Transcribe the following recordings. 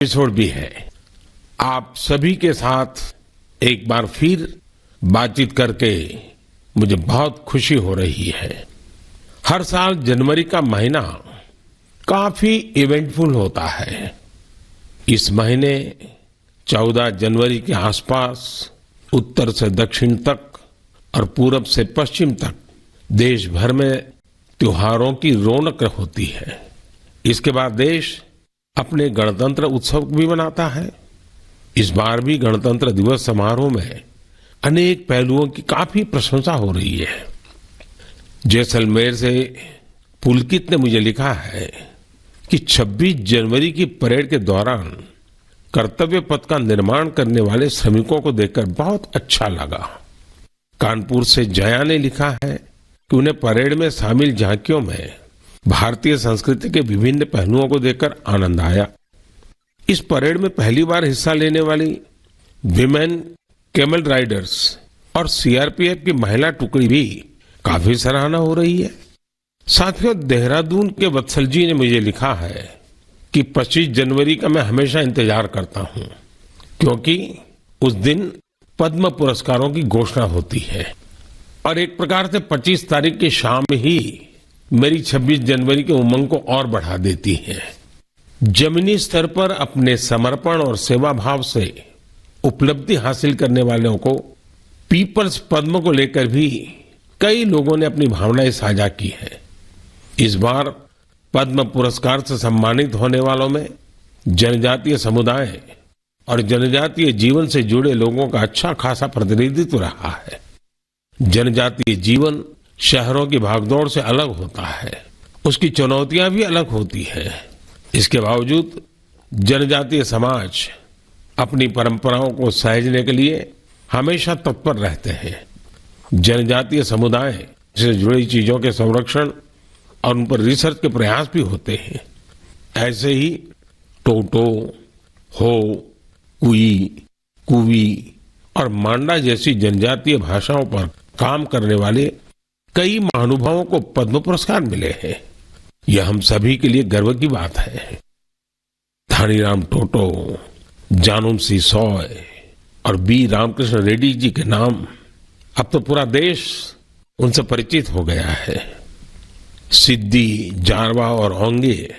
Episode भी है। आप सभी के साथ एक बार फिर बातचीत करके मुझे बहुत खुशी हो रही है। हर साल जनवरी का महीना काफी इवेंटफुल होता है। इस महीने 14 जनवरी के आसपास उत्तर से दक्षिण तक और पूरब से पश्चिम तक देश भर में त्योहारों की रौनक होती है। इसके बाद देश अपने गणतंत्र उत्सव भी मनाता है। इस बार भी गणतंत्र दिवस समारोह में अनेक पहलुओं की काफी प्रशंसा हो रही है। जैसलमेर से पुलकित ने मुझे लिखा है कि 26 जनवरी की परेड के दौरान कर्तव्य पथ का निर्माण करने वाले श्रमिकों को देखकर बहुत अच्छा लगा। कानपुर से जया ने लिखा है कि उन्हें परेड में शामिल झांकियों में भारतीय संस्कृति के विभिन्न पहलुओं को देखकर आनंद आया। इस परेड में पहली बार हिस्सा लेने वाली विमेन कैमल राइडर्स और सीआरपीएफ की महिला टुकड़ी भी काफी सराहना हो रही है। साथियों, देहरादून के वत्सल जी ने मुझे लिखा है कि 25 जनवरी का मैं हमेशा इंतजार करता हूं, क्योंकि उस दिन पद्म पुरस्कारों की घोषणा होती है और एक प्रकार से 25 तारीख की शाम ही मेरी 26 जनवरी के उमंग को और बढ़ा देती है। जमीनी स्तर पर अपने समर्पण और सेवा भाव से उपलब्धि हासिल करने वालों को पीपल्स पद्म को लेकर भी कई लोगों ने अपनी भावनाएं साझा की है। इस बार पद्म पुरस्कार से सम्मानित होने वालों में जनजातीय समुदाय और जनजातीय जीवन से जुड़े लोगों का अच्छा खासा प्रतिनिधित्व रहा है। जनजातीय जीवन शहरों की भागदौड़ से अलग होता है, उसकी चुनौतियां भी अलग होती हैं। इसके बावजूद जनजातीय समाज अपनी परंपराओं को सहेजने के लिए हमेशा तत्पर रहते हैं। जनजातीय समुदाय से जुड़ी चीजों के संरक्षण और उन पर रिसर्च के प्रयास भी होते हैं। ऐसे ही टोटो, हो, कुई, कुवी और मांडा जैसी जनजातीय भाषाओं पर काम करने वाले कई महानुभावों को पद्म पुरस्कार मिले हैं। यह हम सभी के लिए गर्व की बात है। धानीराम टोटो, जानूम सी सॉय और बी रामकृष्ण रेड्डी जी के नाम अब तो पूरा देश उनसे परिचित हो गया है। सिद्दी, जारवा और ओंगे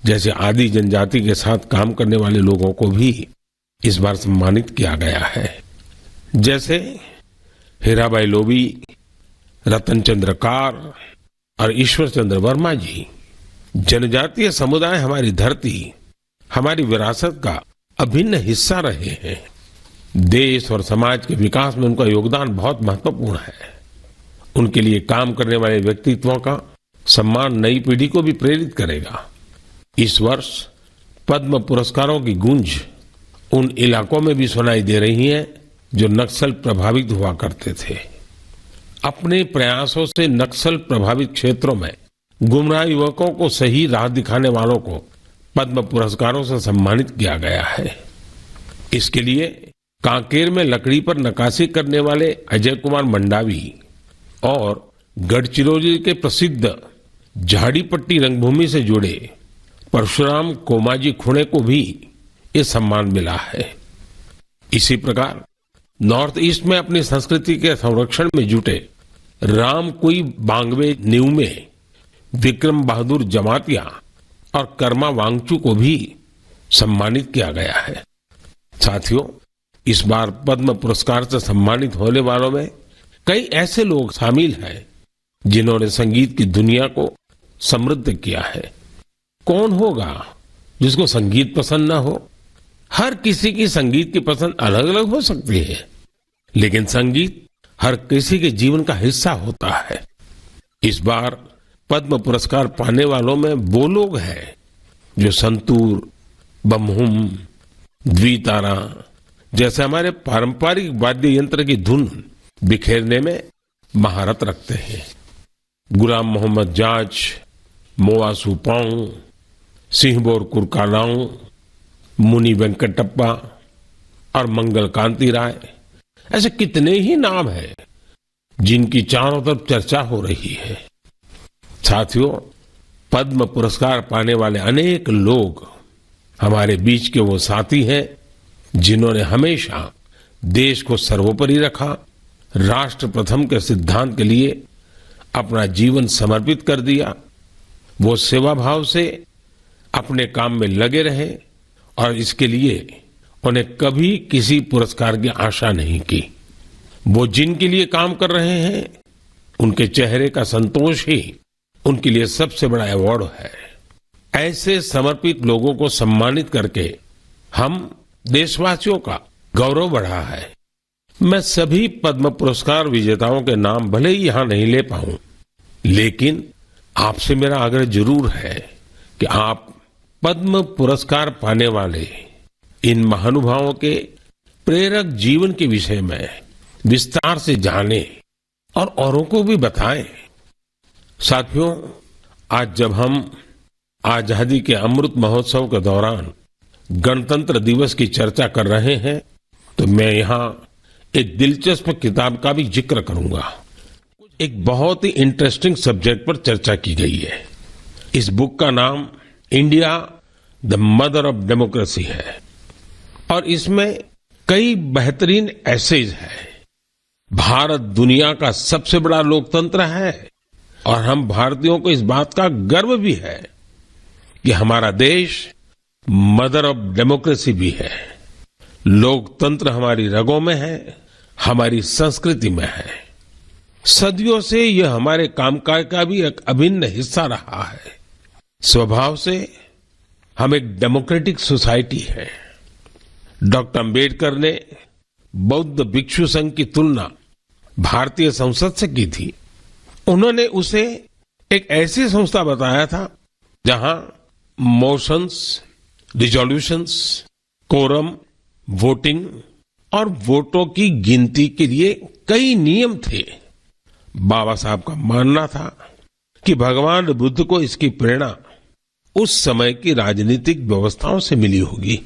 जैसे आदि जनजाति के साथ काम करने वाले लोगों को भी इस बार सम्मानित किया गया है। जैसे हीराबाई लोबी, रतन चंद्र कार और ईश्वर चंद्र वर्मा जी। जनजातीय समुदाय हमारी धरती, हमारी विरासत का अभिन्न हिस्सा रहे हैं। देश और समाज के विकास में उनका योगदान बहुत महत्वपूर्ण है। उनके लिए काम करने वाले व्यक्तित्वों का सम्मान नई पीढ़ी को भी प्रेरित करेगा। इस वर्ष पद्म पुरस्कारों की गूंज उन इलाकों में भी सुनाई दे रही है जो नक्सल प्रभावित हुआ करते थे। अपने प्रयासों से नक्सल प्रभावित क्षेत्रों में गुमराह युवकों को सही राह दिखाने वालों को पद्म पुरस्कारों से सम्मानित किया गया है। इसके लिए कांकेर में लकड़ी पर नक्काशी करने वाले अजय कुमार मंडावी और गढ़चिरौली के प्रसिद्ध झाड़ीपट्टी रंगभूमि से जुड़े परशुराम कोमाजी खुणे को भी ये सम्मान मिला है। इसी प्रकार नॉर्थ ईस्ट में अपनी संस्कृति के संरक्षण में जुटे राम कुई बांगवे न्यूमे, विक्रम बहादुर जमातिया और कर्मा वांगचू को भी सम्मानित किया गया है। साथियों, इस बार पद्म पुरस्कार से सम्मानित होने वालों में कई ऐसे लोग शामिल हैं जिन्होंने संगीत की दुनिया को समृद्ध किया है। कौन होगा जिसको संगीत पसंद न हो? हर किसी की संगीत की पसंद अलग अलग हो सकती है, लेकिन संगीत हर किसी के जीवन का हिस्सा होता है। इस बार पद्म पुरस्कार पाने वालों में वो लोग हैं जो संतूर, बमहुम, द्वितारा जैसे हमारे पारंपरिक वाद्य यंत्र की धुन बिखेरने में महारत रखते हैं। गुलाम मोहम्मद जाज, मोआ सुपाऊ, सिंहबोर कुरकालाऊ, मुनि वेंकटप्पा और मंगल कांति राय, ऐसे कितने ही नाम हैं जिनकी चारों तरफ चर्चा हो रही है। साथियों, पद्म पुरस्कार पाने वाले अनेक लोग हमारे बीच के वो साथी हैं जिन्होंने हमेशा देश को सर्वोपरि रखा, राष्ट्र प्रथम के सिद्धांत के लिए अपना जीवन समर्पित कर दिया। वो सेवा भाव से अपने काम में लगे रहे और इसके लिए उन्हें कभी किसी पुरस्कार की आशा नहीं की। वो जिनके लिए काम कर रहे हैं उनके चेहरे का संतोष ही उनके लिए सबसे बड़ा अवार्ड है। ऐसे समर्पित लोगों को सम्मानित करके हम देशवासियों का गौरव बढ़ा है। मैं सभी पद्म पुरस्कार विजेताओं के नाम भले ही यहां नहीं ले पाऊं, लेकिन आपसे मेरा आग्रह जरूर है कि आप पद्म पुरस्कार पाने वाले इन महानुभावों के प्रेरक जीवन के विषय में विस्तार से जानें और औरों को भी बताएं। साथियों, आज जब हम आजादी के अमृत महोत्सव के दौरान गणतंत्र दिवस की चर्चा कर रहे हैं, तो मैं यहाँ एक दिलचस्प किताब का भी जिक्र करूंगा। एक बहुत ही इंटरेस्टिंग सब्जेक्ट पर चर्चा की गई है। इस बुक का नाम India the mother of democracy है और इसमें कई बेहतरीन एसेज है। भारत दुनिया का सबसे बड़ा लोकतंत्र है और हम भारतीयों को इस बात का गर्व भी है कि हमारा देश मदर ऑफ डेमोक्रेसी भी है। लोकतंत्र हमारी रगों में है, हमारी संस्कृति में है। सदियों से यह हमारे कामकाज का भी एक अभिन्न हिस्सा रहा है। स्वभाव से हम एक डेमोक्रेटिक सोसाइटी है। डॉक्टर अंबेडकर ने बौद्ध भिक्षु संघ की तुलना भारतीय संसद से की थी। उन्होंने उसे एक ऐसी संस्था बताया था जहां मोशंस, रिजोल्यूशंस, कोरम, वोटिंग और वोटों की गिनती के लिए कई नियम थे। बाबा साहब का मानना था कि भगवान बुद्ध को इसकी प्रेरणा उस समय की राजनीतिक व्यवस्थाओं से मिली होगी।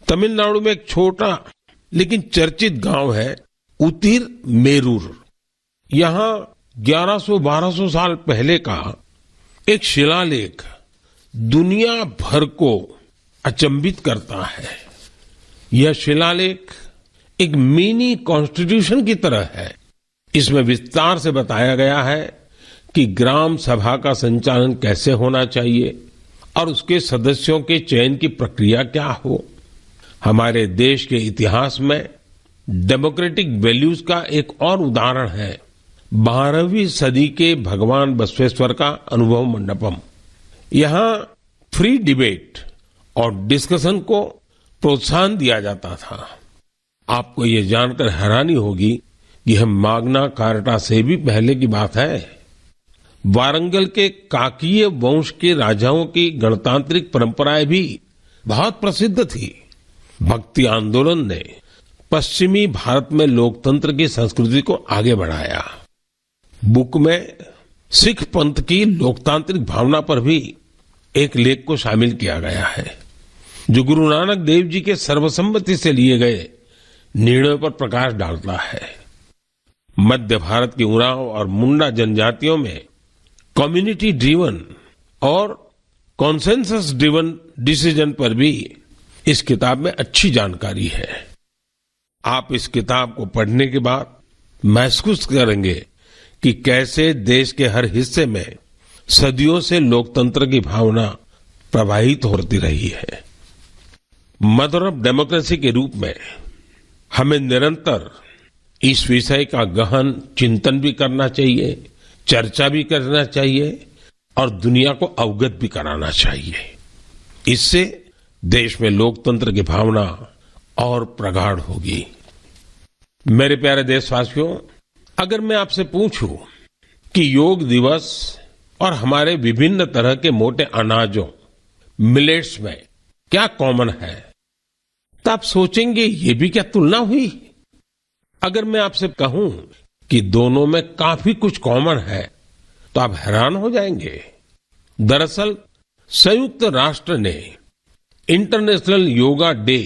तमिलनाडु में एक छोटा लेकिन चर्चित गांव है उतिर मेरूर। यहां 1100-1200 साल पहले का एक शिलालेख दुनिया भर को अचंभित करता है। यह शिलालेख एक मिनी कॉन्स्टिट्यूशन की तरह है। इसमें विस्तार से बताया गया है कि ग्राम सभा का संचालन कैसे होना चाहिए और उसके सदस्यों के चयन की प्रक्रिया क्या हो। हमारे देश के इतिहास में डेमोक्रेटिक वैल्यूज का एक और उदाहरण है 12वीं सदी के भगवान बसवेश्वर का अनुभव मंडपम। यहाँ फ्री डिबेट और डिस्कशन को प्रोत्साहन दिया जाता था। आपको ये जानकर हैरानी होगी कि यह माग्ना कार्टा से भी पहले की बात है। वारंगल के काकीय वंश के राजाओं की गणतांत्रिक परंपराएं भी बहुत प्रसिद्ध थी। भक्ति आंदोलन ने पश्चिमी भारत में लोकतंत्र की संस्कृति को आगे बढ़ाया। बुक में सिख पंथ की लोकतांत्रिक भावना पर भी एक लेख को शामिल किया गया है जो गुरु नानक देव जी के सर्वसम्मति से लिए गए निर्णयों पर प्रकाश डालता है। मध्य भारत की उरांव और मुंडा जनजातियों में कम्युनिटी ड्रिवन और कॉन्सेंसस ड्रिवन डिसीजन पर भी इस किताब में अच्छी जानकारी है। आप इस किताब को पढ़ने के बाद महसूस करेंगे कि कैसे देश के हर हिस्से में सदियों से लोकतंत्र की भावना प्रवाहित होती रही है। मदर ऑफ डेमोक्रेसी के रूप में हमें निरंतर इस विषय का गहन चिंतन भी करना चाहिए, चर्चा भी करना चाहिए और दुनिया को अवगत भी कराना चाहिए। इससे देश में लोकतंत्र की भावना और प्रगाढ़ होगी। मेरे प्यारे देशवासियों, अगर मैं आपसे पूछूं कि योग दिवस और हमारे विभिन्न तरह के मोटे अनाजों मिलेट्स में क्या कॉमन है, तो आप सोचेंगे ये भी क्या तुलना हुई। अगर मैं आपसे कहूं कि दोनों में काफी कुछ कॉमन है तो आप हैरान हो जाएंगे। दरअसल संयुक्त राष्ट्र ने इंटरनेशनल योगा डे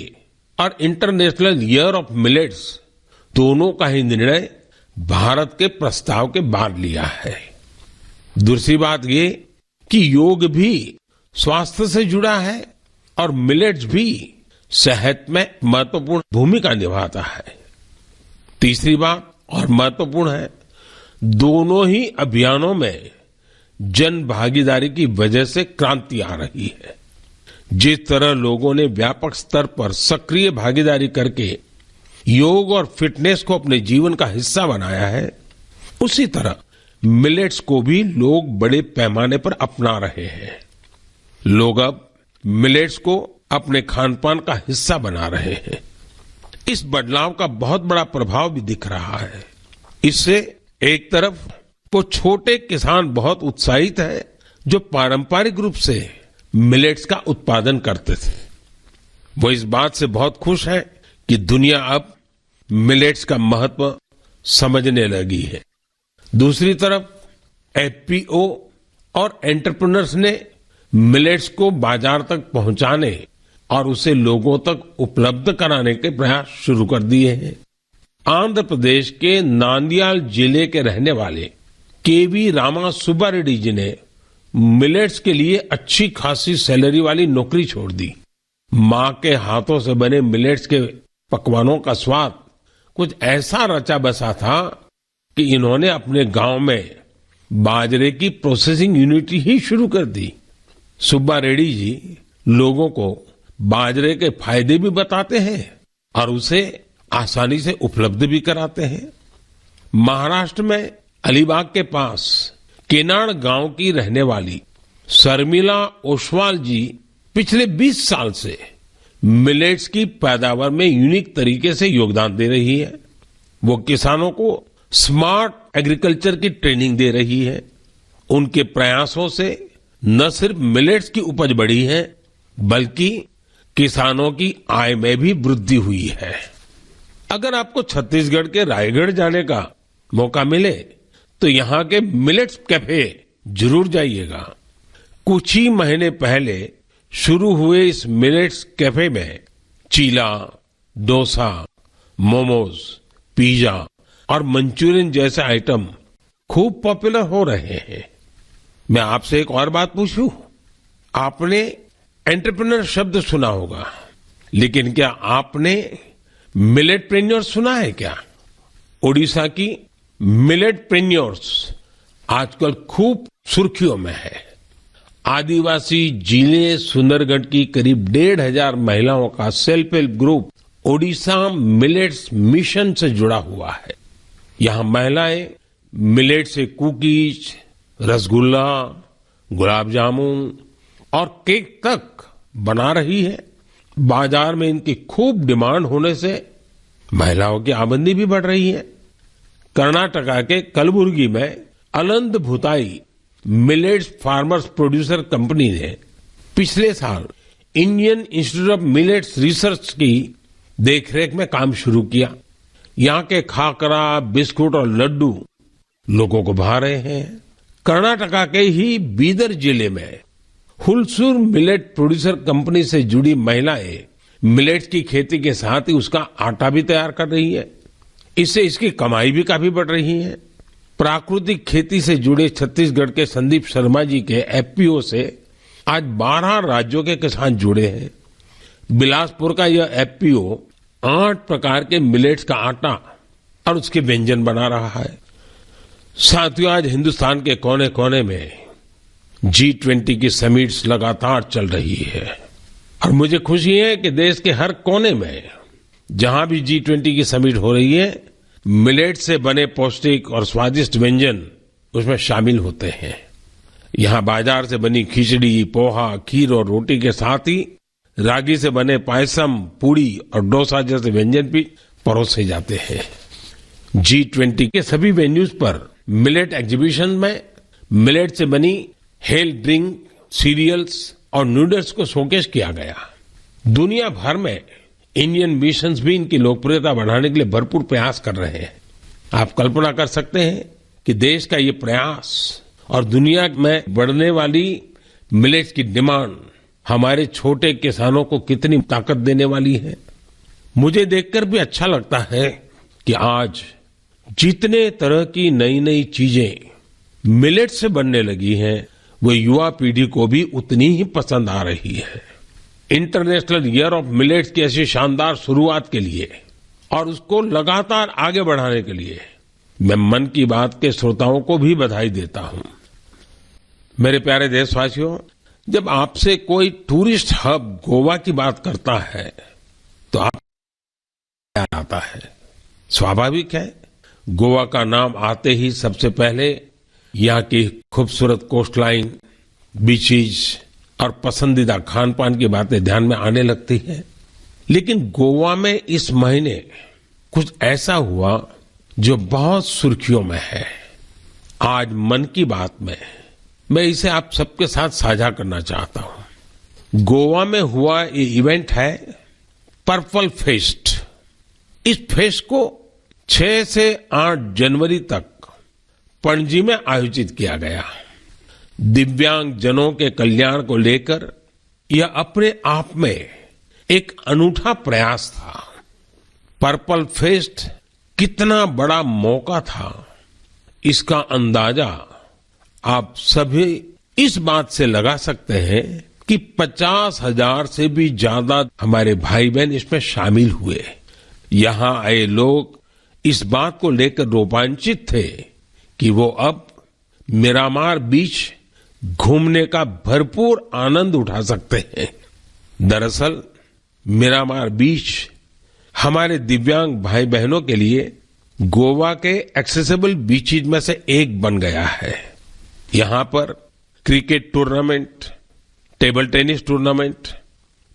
और इंटरनेशनल ईयर ऑफ मिलेट्स दोनों का ही निर्णय भारत के प्रस्ताव के बाद लिया है। दूसरी बात ये कि योग भी स्वास्थ्य से जुड़ा है और मिलेट्स भी सेहत में महत्वपूर्ण भूमिका निभाता है। तीसरी बात और महत्वपूर्ण है, दोनों ही अभियानों में जन भागीदारी की वजह से क्रांति आ रही है। जिस तरह लोगों ने व्यापक स्तर पर सक्रिय भागीदारी करके योग और फिटनेस को अपने जीवन का हिस्सा बनाया है, उसी तरह मिलेट्स को भी लोग बड़े पैमाने पर अपना रहे हैं। लोग अब मिलेट्स को अपने खान-पान का हिस्सा बना रहे हैं। इस बदलाव का बहुत बड़ा प्रभाव भी दिख रहा है। इससे एक तरफ वो छोटे किसान बहुत उत्साहित हैं जो पारंपरिक रूप से मिलेट्स का उत्पादन करते थे। वो इस बात से बहुत खुश हैं कि दुनिया अब मिलेट्स का महत्व समझने लगी है। दूसरी तरफ एफपीओ और एंटरप्रेन्योर्स ने मिलेट्स को बाजार तक पहुंचाने और उसे लोगों तक उपलब्ध कराने के प्रयास शुरू कर दिए हैं। आंध्र प्रदेश के नांदयाल जिले के रहने वाले केवी रामा सुब्बा रेड्डी जी ने मिलेट्स के लिए अच्छी खासी सैलरी वाली नौकरी छोड़ दी। मां के हाथों से बने मिलेट्स के पकवानों का स्वाद कुछ ऐसा रचा बसा था कि इन्होंने अपने गांव में बाजरे की प्रोसेसिंग यूनिट ही शुरू कर दी। सुब्बा रेड्डी जी लोगों को बाजरे के फायदे भी बताते हैं और उसे आसानी से उपलब्ध भी कराते हैं। महाराष्ट्र में अलीबाग के पास केनाड गांव की रहने वाली शर्मिला ओसवाल जी पिछले 20 साल से मिलेट्स की पैदावार में यूनिक तरीके से योगदान दे रही है। वो किसानों को स्मार्ट एग्रीकल्चर की ट्रेनिंग दे रही है। उनके प्रयासों से न सिर्फ मिलेट्स की उपज बढ़ी है, बल्कि किसानों की आय में भी वृद्धि हुई है। अगर आपको छत्तीसगढ़ के रायगढ़ जाने का मौका मिले तो यहाँ के मिलेट्स कैफे जरूर जाइएगा। कुछ ही महीने पहले शुरू हुए इस मिलेट्स कैफे में चीला, डोसा, मोमोज, पिज्जा और मंचूरियन जैसे आइटम खूब पॉपुलर हो रहे हैं। मैं आपसे एक और बात पूछूं? आपने एंटरप्रेन्योर शब्द सुना होगा, लेकिन क्या आपने मिलेटप्रेन्योर सुना है क्या? ओडिशा की मिलेटप्रेन्योर्स आजकल खूब सुर्खियों में है। आदिवासी जिले सुंदरगढ़ की करीब 1,500 महिलाओं का self help group Odisha millets mission से जुड़ा हुआ है। यहाँ महिलाएं मिलेट से कुकीज, रसगुल्ला, गुलाब जामुन और केक तक बना रही है। बाजार में इनकी खूब डिमांड होने से महिलाओं की आमदनी भी बढ़ रही है। कर्नाटका के कलबुर्गी में Aland Bhutai millets farmers producer company ने पिछले साल Indian Institute of Millets Research की देखरेख में काम शुरू किया। यहाँ के खाकरा, बिस्कुट और लड्डू लोगों को भा रहे हैं। कर्नाटका के ही बीदर जिले में हुलसूर मिलेट प्रोड्यूसर कंपनी से जुड़ी महिलाएं मिलेट्स की खेती के साथ ही उसका आटा भी तैयार कर रही है। इससे इसकी कमाई भी काफी बढ़ रही है। प्राकृतिक खेती से जुड़े छत्तीसगढ़ के संदीप शर्मा जी के एफपीओ से आज 12 राज्यों के किसान जुड़े हैं। बिलासपुर का यह एफपीओ 8 प्रकार के मिलेट्स का आटा और उसके व्यंजन बना रहा है। साथियों, आज हिंदुस्तान के कोने कोने में G20 की समिट्स लगातार चल रही है और मुझे खुशी है कि देश के हर कोने में जहां भी G20 की समिट हो रही है, मिलेट से बने पौष्टिक और स्वादिष्ट व्यंजन उसमें शामिल होते हैं। यहाँ बाजार से बनी खिचड़ी, पोहा, खीर और रोटी के साथ ही रागी से बने पायसम, पूड़ी और डोसा जैसे व्यंजन भी परोसे जाते हैं। G20 के सभी वेन्यूज पर मिलेट एग्जीबिशन में मिलेट से बनी हेल्थ ड्रिंक, सीरियल्स और नूडल्स को शोकेस किया गया। दुनिया भर में इंडियन मिशंस भी इनकी लोकप्रियता बढ़ाने के लिए भरपूर प्रयास कर रहे हैं। आप कल्पना कर सकते हैं कि देश का ये प्रयास और दुनिया में बढ़ने वाली मिलेट्स की डिमांड हमारे छोटे किसानों को कितनी ताकत देने वाली है। मुझे देखकर भी अच्छा लगता है कि आज जितने तरह की नई नई चीजें मिलेट से बनने लगी हैं, वो युवा पीढ़ी को भी उतनी ही पसंद आ रही है। इंटरनेशनल ईयर ऑफ मिलेट्स की ऐसी शानदार शुरुआत के लिए और उसको लगातार आगे बढ़ाने के लिए मैं मन की बात के श्रोताओं को भी बधाई देता हूं। मेरे प्यारे देशवासियों, जब आपसे कोई टूरिस्ट हब गोवा की बात करता है तो आप क्या आता है? स्वाभाविक है, गोवा का नाम आते ही सबसे पहले यहाँ की खूबसूरत कोस्टलाइन, बीचेज और पसंदीदा खान पान की बातें ध्यान में आने लगती हैं। लेकिन गोवा में इस महीने कुछ ऐसा हुआ जो बहुत सुर्खियों में है। आज मन की बात में मैं इसे आप सबके साथ साझा करना चाहता हूं। गोवा में हुआ ये इवेंट है पर्पल फेस्ट। इस फेस्ट को 6 से 8 जनवरी तक पणजी में आयोजित किया गया। दिव्यांग जनों के कल्याण को लेकर यह अपने आप में एक अनूठा प्रयास था। पर्पल फेस्ट कितना बड़ा मौका था, इसका अंदाजा आप सभी इस बात से लगा सकते हैं कि 50,000 से भी ज्यादा हमारे भाई बहन इसमें शामिल हुए। यहां आए लोग इस बात को लेकर रोमांचित थे कि वो अब मिरामार बीच घूमने का भरपूर आनंद उठा सकते हैं। दरअसल मिरामार बीच हमारे दिव्यांग भाई बहनों के लिए गोवा के एक्सेसिबल बीचेज में से एक बन गया है। यहां पर cricket tournament, table tennis tournament,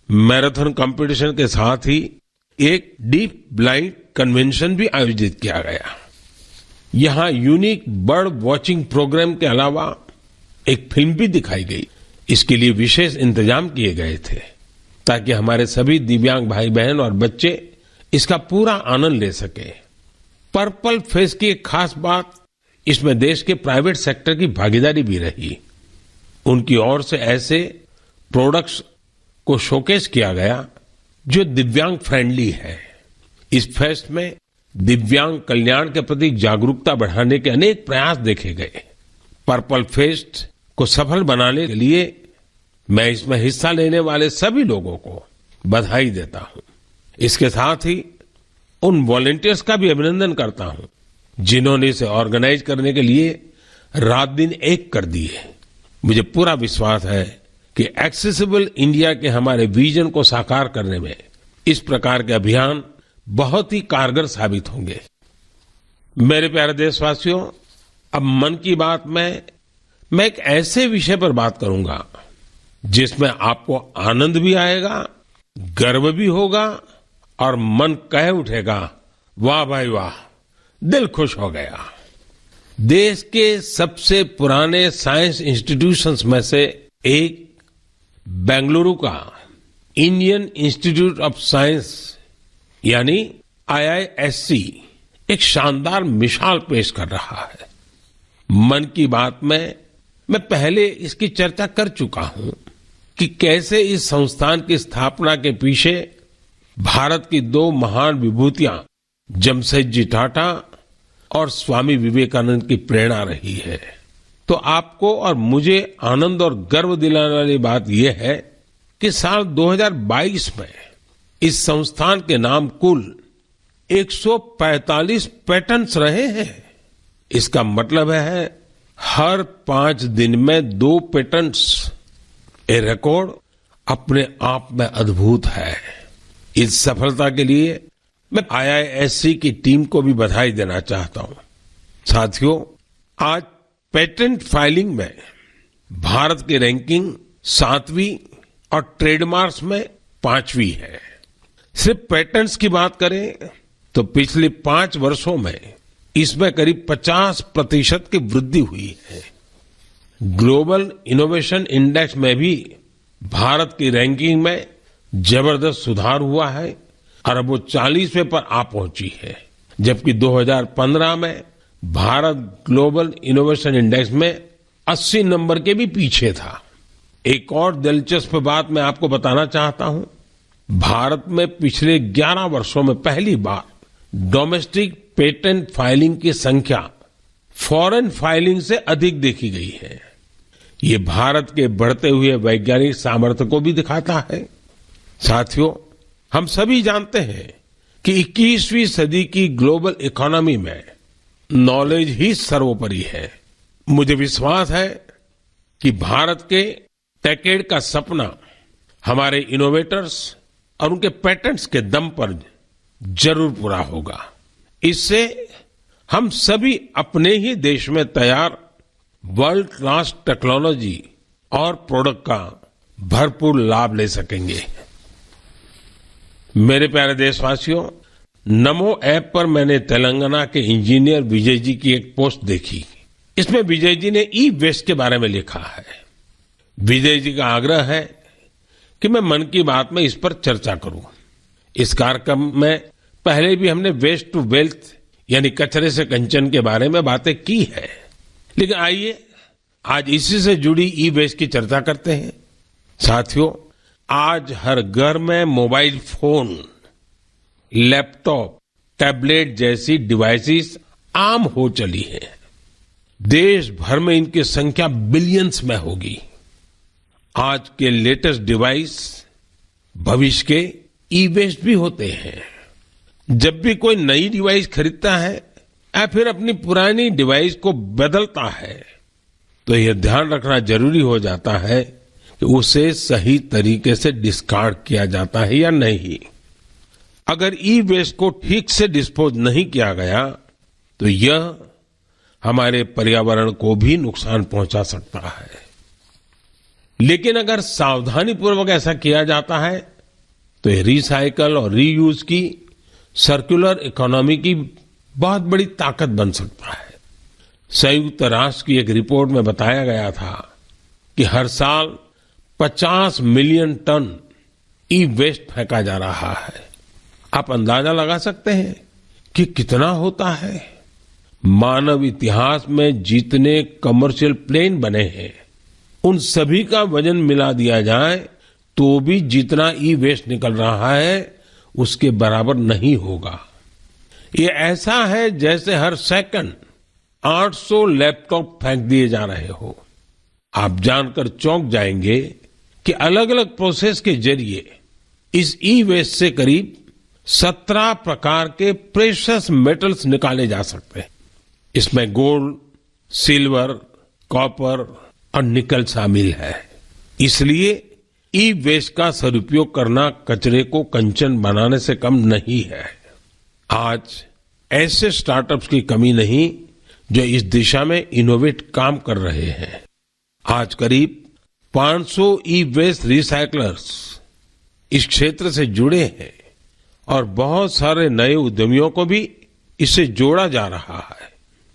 marathon competition के साथ ही एक डीप ब्लाइंड कन्वेंशन भी आयोजित किया गया। यहां यूनिक बर्ड वॉचिंग प्रोग्राम के अलावा एक फिल्म भी दिखाई गई। इसके लिए विशेष इंतजाम किए गए थे ताकि हमारे सभी दिव्यांग भाई बहन और बच्चे इसका पूरा आनंद ले सके। पर्पल फेस्ट की एक खास बात इसमें देश के प्राइवेट सेक्टर की भागीदारी भी रही। उनकी ओर से ऐसे प्रोडक्ट्स को शोकेस किया गया जो दिव्यांग फ्रेंडली है। इस फेस्ट में दिव्यांग कल्याण के प्रति जागरूकता बढ़ाने के अनेक प्रयास देखे गए। पर्पल फेस्ट को सफल बनाने के लिए मैं इसमें हिस्सा लेने वाले सभी लोगों को बधाई देता हूं। इसके साथ ही उन वॉलंटियर्स का भी अभिनंदन करता हूं जिन्होंने इसे ऑर्गेनाइज करने के लिए रात दिन एक कर दिए। मुझे पूरा विश्वास है कि एक्सेसिबल इंडिया के हमारे विजन को साकार करने में इस प्रकार के अभियान बहुत ही कारगर साबित होंगे। मेरे प्यारे देशवासियों, अब मन की बात में मैं एक ऐसे विषय पर बात करूंगा जिसमें आपको आनंद भी आएगा, गर्व भी होगा और मन कह उठेगा, वाह भाई वाह, दिल खुश हो गया। देश के सबसे पुराने साइंस इंस्टीट्यूशंस में से एक बेंगलुरु का इंडियन इंस्टीट्यूट ऑफ साइंस यानी IISc एक शानदार मिसाल पेश कर रहा है। मन की बात में मैं पहले इसकी चर्चा कर चुका हूं कि कैसे इस संस्थान की स्थापना के पीछे भारत की 2 महान विभूतियां जमशेदजी टाटा और स्वामी विवेकानंद की प्रेरणा रही है। तो आपको और मुझे आनंद और गर्व दिलाने वाली बात यह है कि साल 2022 में इस संस्थान के नाम कुल 145 पेटेंट्स रहे हैं। इसका मतलब है हर 5 दिन में 2 पेटेंट्स। ये रिकॉर्ड अपने आप में अद्भुत है। इस सफलता के लिए मैं IISc की टीम को भी बधाई देना चाहता हूं। साथियों, आज पेटेंट फाइलिंग में भारत की रैंकिंग 7वीं और ट्रेडमार्क्स में 5वीं है। सिर्फ पेटेंट्स की बात करें तो पिछले 5 वर्षों में इसमें करीब 50% की वृद्धि हुई है। ग्लोबल इनोवेशन इंडेक्स में भी भारत की रैंकिंग में जबरदस्त सुधार हुआ है और अब वो 40वें पर आ पहुंची है, जबकि 2015 में भारत ग्लोबल इनोवेशन इंडेक्स में 80 नंबर के भी पीछे था। एक और दिलचस्प बात मैं आपको बताना चाहता हूं। भारत में पिछले 11 वर्षों में पहली बार डोमेस्टिक पेटेंट फाइलिंग की संख्या फॉरेन फाइलिंग से अधिक देखी गई है। ये भारत के बढ़ते हुए वैज्ञानिक सामर्थ्य को भी दिखाता है। साथियों, हम सभी जानते हैं कि 21वीं सदी की ग्लोबल इकोनॉमी में नॉलेज ही सर्वोपरि है। मुझे विश्वास है कि भारत के टेकेड का सपना हमारे इनोवेटर्स और उनके पेटेंट्स के दम पर जरूर पूरा होगा। इससे हम सभी अपने ही देश में तैयार वर्ल्ड क्लास टेक्नोलॉजी और प्रोडक्ट का भरपूर लाभ ले सकेंगे। मेरे प्यारे देशवासियों, नमो ऐप पर मैंने तेलंगाना के इंजीनियर विजय जी की एक पोस्ट देखी। इसमें विजय जी ने ई वेस्ट के बारे में लिखा है। विजय जी का आग्रह है कि मैं मन की बात में इस पर चर्चा करूं। इस कार्यक्रम में पहले भी हमने वेस्ट टू वेल्थ यानी कचरे से कंचन के बारे में बातें की है, लेकिन आइए आज इसी से जुड़ी ई वेस्ट की चर्चा करते हैं। साथियों, आज हर घर में मोबाइल फोन, लैपटॉप, टैबलेट जैसी डिवाइसेस आम हो चली है। देश भर में इनकी संख्या बिलियंस में होगी। आज के लेटेस्ट डिवाइस भविष्य के ई वेस्ट भी होते हैं। जब भी कोई नई डिवाइस खरीदता है या फिर अपनी पुरानी डिवाइस को बदलता है तो यह ध्यान रखना जरूरी हो जाता है कि उसे सही तरीके से डिस्कार्ड किया जाता है या नहीं। अगर ई वेस्ट को ठीक से डिस्पोज नहीं किया गया तो यह हमारे पर्यावरण को भी नुकसान पहुंचा सकता है। लेकिन अगर सावधानी पूर्वक ऐसा किया जाता है तो यह रिसाइकल और रीयूज की सर्कुलर इकोनॉमी की बहुत बड़ी ताकत बन सकता है। संयुक्त राष्ट्र की एक रिपोर्ट में बताया गया था कि हर साल 50 मिलियन टन ई वेस्ट फेंका जा रहा है। आप अंदाजा लगा सकते हैं कि कितना होता है। मानव इतिहास में जितने कमर्शियल प्लेन बने हैं उन सभी का वजन मिला दिया जाए तो भी जितना ई वेस्ट निकल रहा है उसके बराबर नहीं होगा। ये ऐसा है जैसे हर सेकंड 800 लैपटॉप फेंक दिए जा रहे हो। आप जानकर चौंक जाएंगे कि अलग अलग प्रोसेस के जरिए इस ई वेस्ट से करीब 17 प्रकार के प्रेशियस मेटल्स निकाले जा सकते हैं। इसमें गोल्ड, सिल्वर, कॉपर और निकल शामिल है। इसलिए ई वेस्ट का सदुपयोग करना कचरे को कंचन बनाने से कम नहीं है। आज ऐसे स्टार्टअप्स की कमी नहीं जो इस दिशा में इनोवेट काम कर रहे हैं। आज करीब 500 ई वेस्ट रिसाइकलर्स इस क्षेत्र से जुड़े हैं और बहुत सारे नए उद्यमियों को भी इससे जोड़ा जा रहा है।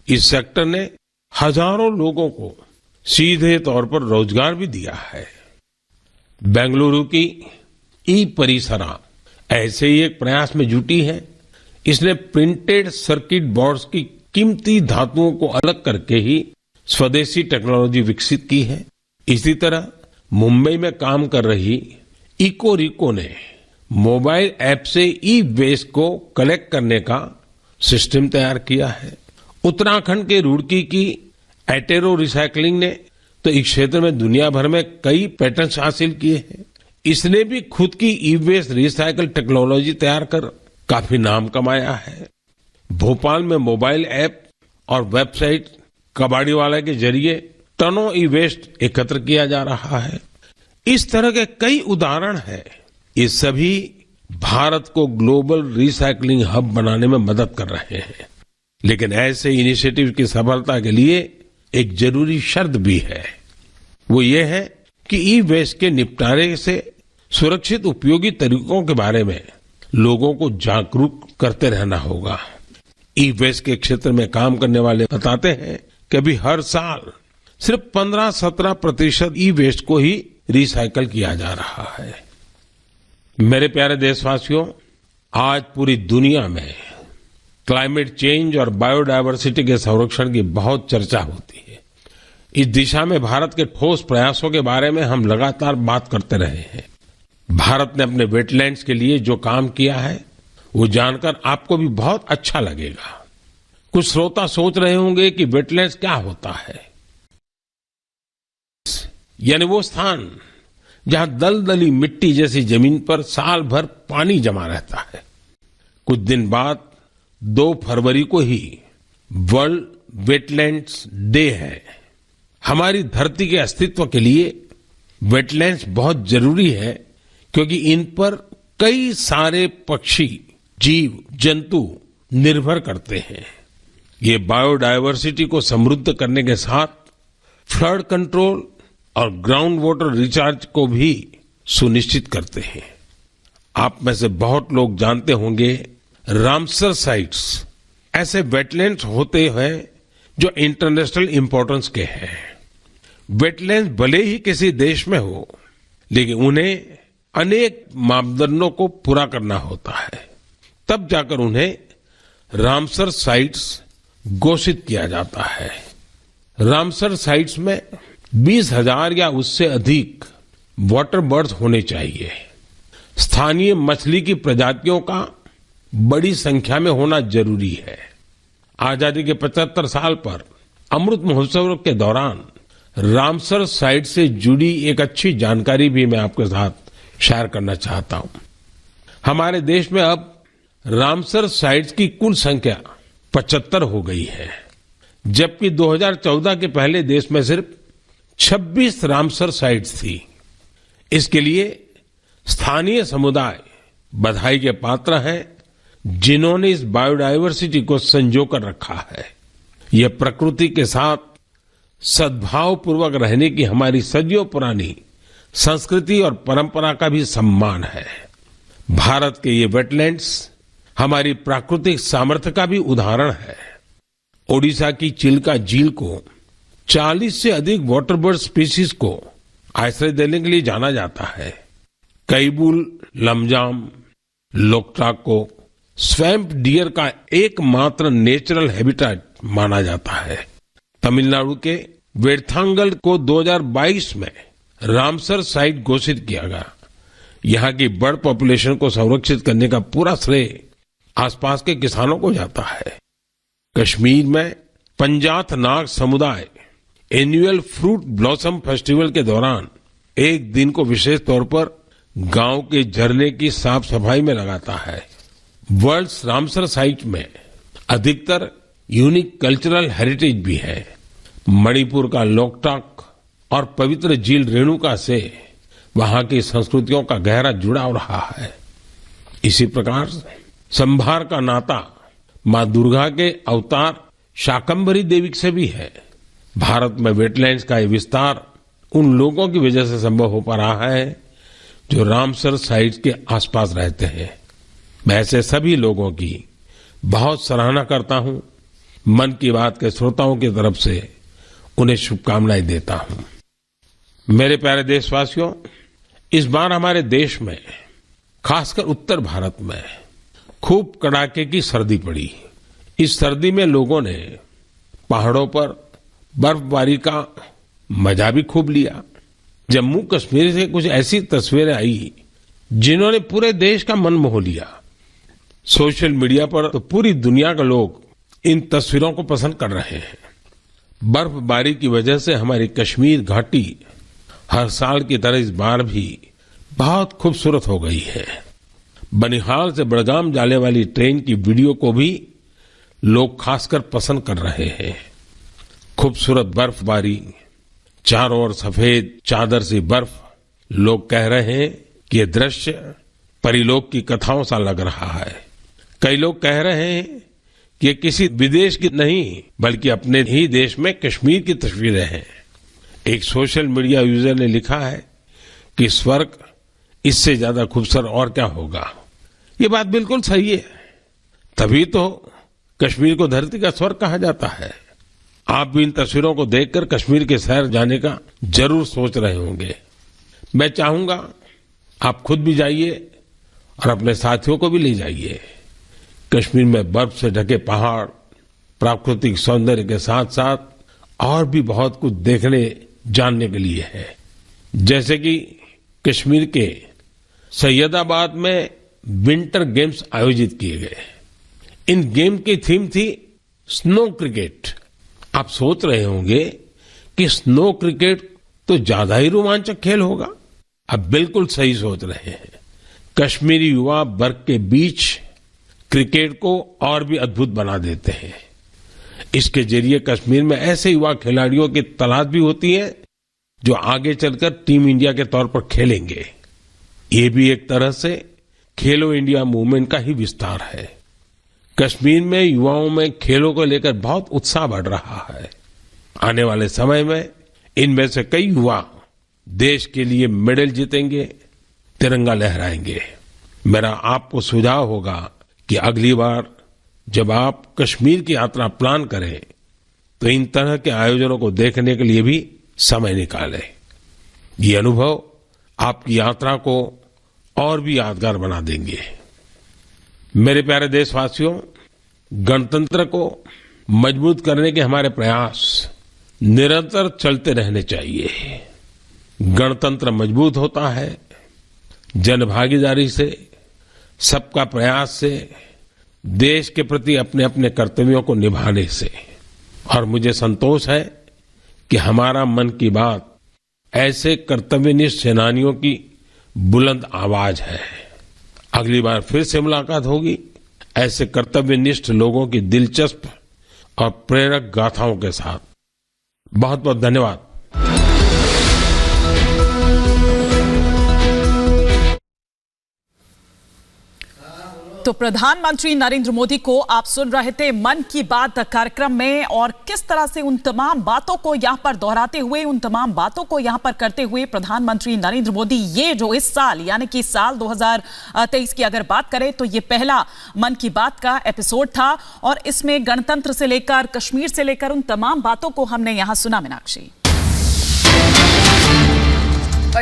इस सेक्टर ने हजारों लोगों को सीधे तौर पर रोजगार भी दिया है। बेंगलुरु की ई परिसरा ऐसे ही एक प्रयास में जुटी है। इसने प्रिंटेड सर्किट बोर्ड्स की कीमती धातुओं को अलग करके ही स्वदेशी टेक्नोलॉजी विकसित की है। इसी तरह मुंबई में काम कर रही इकोरिको ने मोबाइल ऐप से ई वेस्ट को कलेक्ट करने का सिस्टम तैयार किया है। उत्तराखंड के रुड़की की एटेरो रिसाइकलिंग ने तो इस क्षेत्र में दुनिया भर में कई पेटेंट्स हासिल किए हैं। इसने भी खुद की ई वेस्ट रिसाइकल टेक्नोलॉजी तैयार कर काफी नाम कमाया है। भोपाल में मोबाइल ऐप और वेबसाइट कबाड़ीवाला के जरिए टनों ई वेस्ट एकत्र किया जा रहा है। इस तरह के कई उदाहरण हैं। ये सभी भारत को ग्लोबल रिसाइकलिंग हब बनाने में मदद कर रहे हैं। लेकिन ऐसे इनिशिएटिव की सफलता के लिए एक जरूरी शर्त भी है। वो ये है कि ई वेस्ट के निपटारे से सुरक्षित उपयोगी तरीकों के बारे में लोगों को जागरूक करते रहना होगा। ई वेस्ट के क्षेत्र में काम करने वाले बताते हैं कि अभी हर साल सिर्फ 15-17% ई वेस्ट को ही रिसाइकल किया जा रहा है। मेरे प्यारे देशवासियों, आज पूरी दुनिया में क्लाइमेट चेंज और बायोडायवर्सिटी के संरक्षण की बहुत चर्चा होती है। इस दिशा में भारत के ठोस प्रयासों के बारे में हम लगातार बात करते रहे हैं। भारत ने अपने वेटलैंड्स के लिए जो काम किया है वो जानकर आपको भी बहुत अच्छा लगेगा। कुछ श्रोता सोच रहे होंगे कि वेटलैंड्स क्या होता है। यानी वो स्थान जहां दलदली मिट्टी जैसी जमीन पर साल भर पानी जमा रहता है। कुछ दिन बाद 2 फरवरी को ही वर्ल्ड वेटलैंड्स डे है। हमारी धरती के अस्तित्व के लिए वेटलैंड्स बहुत जरूरी है, क्योंकि इन पर कई सारे पक्षी, जीव, जंतु निर्भर करते हैं। ये बायोडायवर्सिटी को समृद्ध करने के साथ फ्लड कंट्रोल और ग्राउंड वाटर रिचार्ज को भी सुनिश्चित करते हैं। आप में से बहुत लोग जानते होंगे, रामसर साइट्स ऐसे वेटलैंड्स होते हैं जो इंटरनेशनल इंपॉर्टेंस के हैं। वेटलैंड्स भले ही किसी देश में हो, लेकिन उन्हें अनेक मापदंडों को पूरा करना होता है, तब जाकर उन्हें रामसर साइट्स घोषित किया जाता है। रामसर साइट्स में 20,000 या उससे अधिक वाटर बर्ड्स होने चाहिए। स्थानीय मछली की प्रजातियों का बड़ी संख्या में होना जरूरी है। आजादी के 75 साल पर अमृत महोत्सव के दौरान रामसर साइट से जुड़ी एक अच्छी जानकारी भी मैं आपके साथ शेयर करना चाहता हूं। हमारे देश में अब रामसर साइट्स की कुल संख्या 75 हो गई है, जबकि 2014 के पहले देश में सिर्फ 26 रामसर साइट्स थी। इसके लिए स्थानीय समुदाय बधाई के पात्र हैं, जिन्होंने इस बायोडायवर्सिटी को संजो कर रखा है। यह प्रकृति के साथ सद्भाव पूर्वक रहने की हमारी सदियों पुरानी संस्कृति और परंपरा का भी सम्मान है। भारत के ये वेटलैंड्स हमारी प्राकृतिक सामर्थ्य का भी उदाहरण है। ओडिशा की चिल्का झील को 40 से अधिक वाटर बर्ड स्पीशीज को आश्रय देने के लिए जाना जाता है। कैबुल लमजाम लोकटाक को स्वैम्प डियर का एकमात्र नेचुरल हैबिटेट माना जाता है। तमिलनाडु के वेर्थांगल को 2022 में रामसर साइट घोषित किया गया। यहाँ की बर्ड पॉपुलेशन को संरक्षित करने का पूरा श्रेय आसपास के किसानों को जाता है। कश्मीर में पंजाथ नाग समुदाय एनुअल फ्रूट ब्लॉसम फेस्टिवल के दौरान एक दिन को विशेष तौर पर गांव के झरने की साफ सफाई में लगाता है। वर्ल्ड रामसर साइट में अधिकतर यूनिक कल्चरल हेरिटेज भी है। मणिपुर का लोकटाक और पवित्र झील रेणुका से वहां की संस्कृतियों का गहरा जुड़ाव रहा है। इसी प्रकार संभार का नाता मां दुर्गा के अवतार शाकंभरी देवी से भी है। भारत में वेटलैंड्स का ये विस्तार उन लोगों की वजह से संभव हो पा रहा है जो रामसर साइट्स के आसपास रहते हैं। मैं ऐसे सभी लोगों की बहुत सराहना करता हूं। मन की बात के श्रोताओं की तरफ से उन्हें शुभकामनाएं देता हूं। मेरे प्यारे देशवासियों, इस बार हमारे देश में, खासकर उत्तर भारत में खूब कड़ाके की सर्दी पड़ी। इस सर्दी में लोगों ने पहाड़ों पर बर्फबारी का मजा भी खूब लिया। जम्मू कश्मीर से कुछ ऐसी तस्वीरें आई जिन्होंने पूरे देश का मन मोह लिया। सोशल मीडिया पर तो पूरी दुनिया के लोग इन तस्वीरों को पसंद कर रहे हैं। बर्फबारी की वजह से हमारी कश्मीर घाटी हर साल की तरह इस बार भी बहुत खूबसूरत हो गई है। बनिहाल से बड़गाम जाने वाली ट्रेन की वीडियो को भी लोग खासकर पसंद कर रहे हैं। खूबसूरत बर्फबारी, चारों ओर सफेद चादर सी बर्फ। लोग कह रहे हैं कि यह दृश्य परिलोक की कथाओं सा लग रहा है। कई लोग कह रहे हैं कि ये किसी विदेश की नहीं बल्कि अपने ही देश में कश्मीर की तस्वीरें हैं। एक सोशल मीडिया यूजर ने लिखा है कि स्वर्ग इससे ज्यादा खूबसूरत और क्या होगा। ये बात बिल्कुल सही है, तभी तो कश्मीर को धरती का स्वर्ग कहा जाता है। आप भी इन तस्वीरों को देखकर कश्मीर के शहर जाने का जरूर सोच रहे होंगे। मैं चाहूंगा आप खुद भी जाइए और अपने साथियों को भी ले जाइए। कश्मीर में बर्फ से ढके पहाड़, प्राकृतिक सौंदर्य के साथ साथ और भी बहुत कुछ देखने जानने के लिए है। जैसे कि कश्मीर के सैयदाबाद में विंटर गेम्स आयोजित किए गए। इन गेम की थीम थी स्नो क्रिकेट। आप सोच रहे होंगे कि स्नो क्रिकेट तो ज्यादा ही रोमांचक खेल होगा। अब बिल्कुल सही सोच रहे हैं। कश्मीरी युवा बर्फ के बीच क्रिकेट को और भी अद्भुत बना देते हैं। इसके जरिए कश्मीर में ऐसे युवा खिलाड़ियों की तलाश भी होती है जो आगे चलकर टीम इंडिया के तौर पर खेलेंगे। ये भी एक तरह से खेलो इंडिया मूवमेंट का ही विस्तार है। कश्मीर में युवाओं में खेलों को लेकर बहुत उत्साह बढ़ रहा है। आने वाले समय में इनमें से कई युवा देश के लिए मेडल जीतेंगे, तिरंगा लहराएंगे। मेरा आपको सुझाव होगा कि अगली बार जब आप कश्मीर की यात्रा प्लान करें तो इन तरह के आयोजनों को देखने के लिए भी समय निकालें। ये अनुभव आपकी यात्रा को और भी यादगार बना देंगे। मेरे प्यारे देशवासियों, गणतंत्र को मजबूत करने के हमारे प्रयास निरंतर चलते रहने चाहिए। गणतंत्र मजबूत होता है जनभागीदारी से, सबका प्रयास से, देश के प्रति अपने अपने कर्तव्यों को निभाने से। और मुझे संतोष है कि हमारा मन की बात ऐसे कर्तव्यनिष्ठ सेनानियों की बुलंद आवाज है। अगली बार फिर से मुलाकात होगी ऐसे कर्तव्यनिष्ठ लोगों की दिलचस्प और प्रेरक गाथाओं के साथ। बहुत बहुत धन्यवाद। तो प्रधानमंत्री नरेंद्र मोदी को आप सुन रहे थे मन की बात कार्यक्रम में, और किस तरह से उन तमाम बातों को यहां पर दोहराते हुए, उन तमाम बातों को यहां पर करते हुए प्रधानमंत्री नरेंद्र मोदी ये जो इस साल यानी कि साल 2023 की अगर बात करें तो ये पहला मन की बात का एपिसोड था, और इसमें गणतंत्र से लेकर कश्मीर से लेकर उन तमाम बातों को हमने यहां सुना। मीनाक्षी।